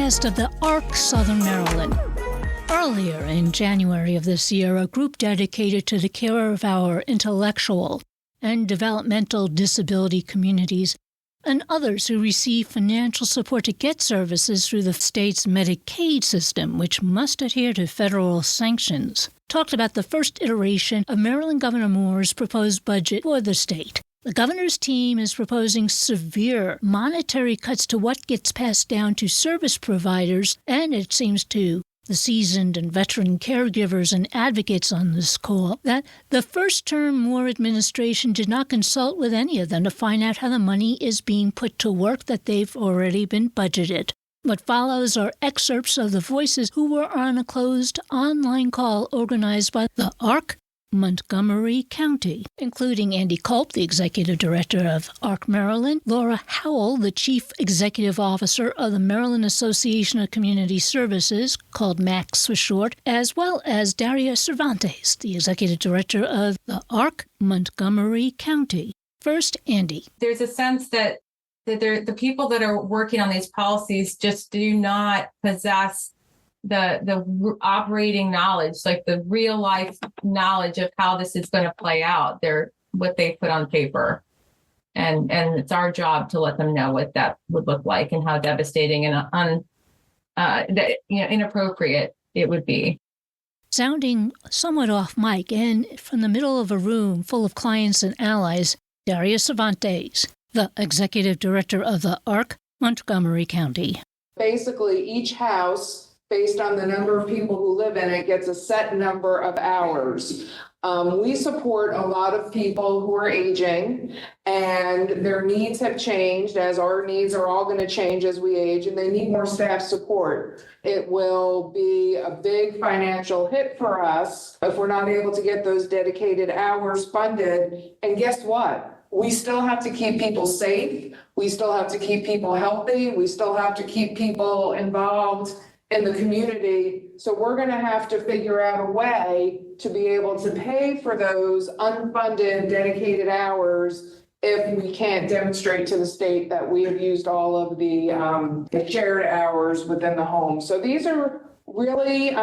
podcast of the ARC Southern Maryland. Earlier in January of this year, a group dedicated to the care of our intellectual and developmental disability communities and others who receive financial support to get services through the state's Medicaid system, which must adhere to federal sanctions, talked about the first iteration of Maryland Governor Moore's proposed budget for the state. The governor's team is proposing severe monetary cuts to what gets passed down to service providers, and it seems to the seasoned and veteran caregivers and advocates on this call that the first-term Moore administration did not consult with any of them to find out how the money is being put to work that they've already been budgeted. What follows are excerpts of the voices who were on a closed online call organized by the ARC Montgomery County, including Ande Kolp, the executive director of ARC Maryland, Laura Howell, the chief executive officer of the Maryland Association of Community Services, called MACS for short, as well as Daria Cervantes, the executive director of the ARC Montgomery County. First, Ande. There's a sense that the people that are working on these policies just do not possess the operating knowledge, like the real life knowledge of how this is going to play out. They're what they put on paper. And it's our job to let them know what that would look like and how devastating and inappropriate it would be. Sounding somewhat off mic and from the middle of a room full of clients and allies, Daria Cervantes, the executive director of the ARC Montgomery County. Basically, each house, based on the number of people who live in it, gets a set number of hours. We support a lot of people who are aging, and their needs have changed, as our needs are all going to change as we age, and they need more staff support. It will be a big financial hit for us if we're not able to get those dedicated hours funded. And guess what? We still have to keep people safe. We still have to keep people healthy. We still have to keep people involved in the community. So we're going to have to figure out a way to be able to pay for those unfunded dedicated hours if we can't demonstrate to the state that we have used all of the shared hours within the home. So these are really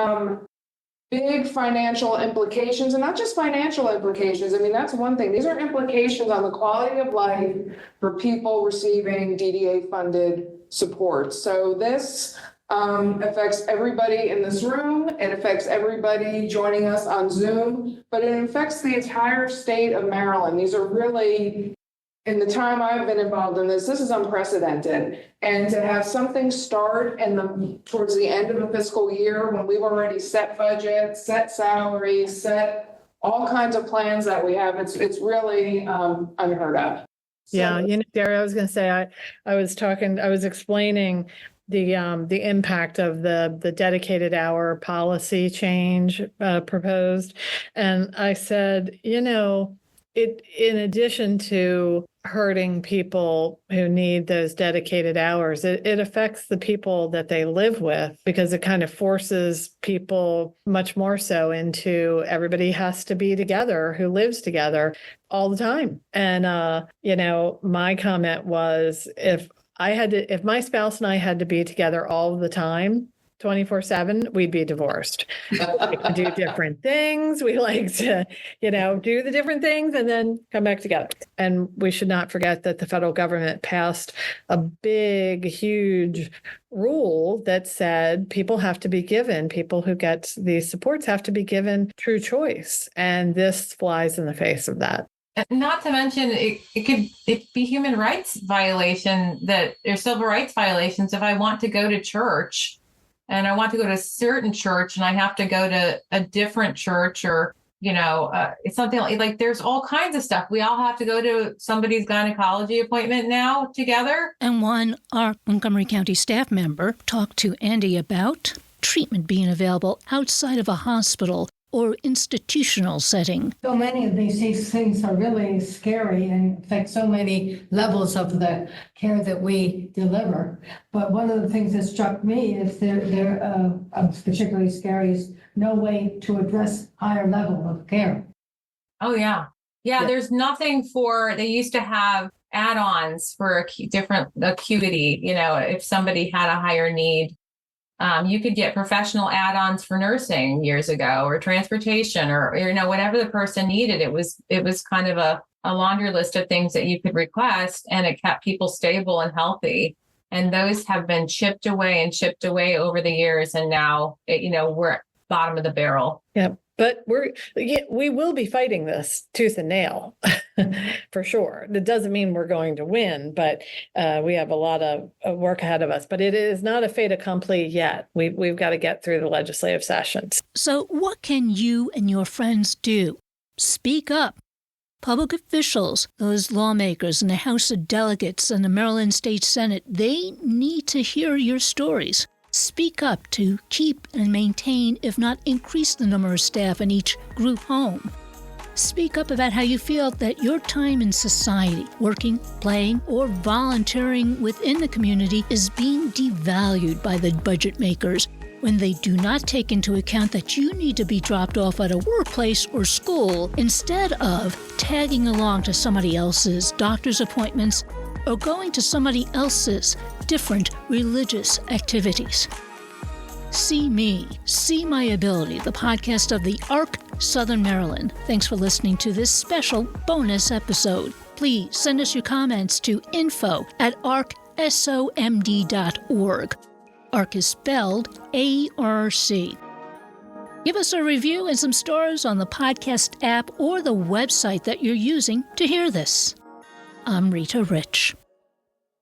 big financial implications, and not just financial implications. I mean, that's one thing. These are implications on the quality of life for people receiving DDA funded support. So this affects everybody in this room. It affects everybody joining us on Zoom, but it affects the entire state of Maryland. These are really, in the time I've been involved in this is unprecedented. And to have something start towards the end of the fiscal year when we've already set budgets, set salaries, set all kinds of plans that we have, it's really unheard of. So, yeah, Daria, I was going to say, I was explaining the impact of the dedicated hour policy change proposed. And I said, it, in addition to hurting people who need those dedicated hours, it affects the people that they live with, because it kind of forces people much more so into everybody has to be together who lives together all the time. And, my comment was, if my spouse and I had to be together all the time, 24/7, we'd be divorced. We like to do different things. We like to, do the different things and then come back together. And we should not forget that the federal government passed a big, huge rule that said people who get these supports have to be given true choice. And this flies in the face of that. Not to mention, it could be human rights violation, that there's civil rights violations. If I want to go to church and I want to go to a certain church and I have to go to a different church, or, it's something like there's all kinds of stuff. We all have to go to somebody's gynecology appointment now together. And one ARC Montgomery County staff member talked to Ande about treatment being available outside of a hospital or institutional setting. So many of these things are really scary and affect so many levels of the care that we deliver. But one of the things that struck me is they're particularly scary is no way to address higher level of care. Oh, yeah. Yeah, there's nothing they used to have add-ons for different acuity, if somebody had a higher need. You could get professional add-ons for nursing years ago, or transportation, or whatever the person needed. It was kind of a laundry list of things that you could request, and it kept people stable and healthy. And those have been chipped away over the years, and now we're at the bottom of the barrel. Yeah. But we will be fighting this tooth and nail for sure. That doesn't mean we're going to win, but we have a lot of work ahead of us. But it is not a fait accompli yet. We've got to get through the legislative sessions. So what can you and your friends do? Speak up. Public officials, those lawmakers in the House of Delegates and the Maryland State Senate, they need to hear your stories. Speak up to keep and maintain, if not increase, the number of staff in each group home. Speak up about how you feel that your time in society, working, playing, or volunteering within the community, is being devalued by the budget makers when they do not take into account that you need to be dropped off at a workplace or school instead of tagging along to somebody else's doctor's appointments or going to somebody else's different religious activities. See Me, See My Ability, the podcast of the ARC Southern Maryland. Thanks for listening to this special bonus episode. Please send us your comments to info@arcsomd.org. ARC is spelled ARC. Give us a review and some stars on the podcast app or the website that you're using to hear this. I'm Rita Rich.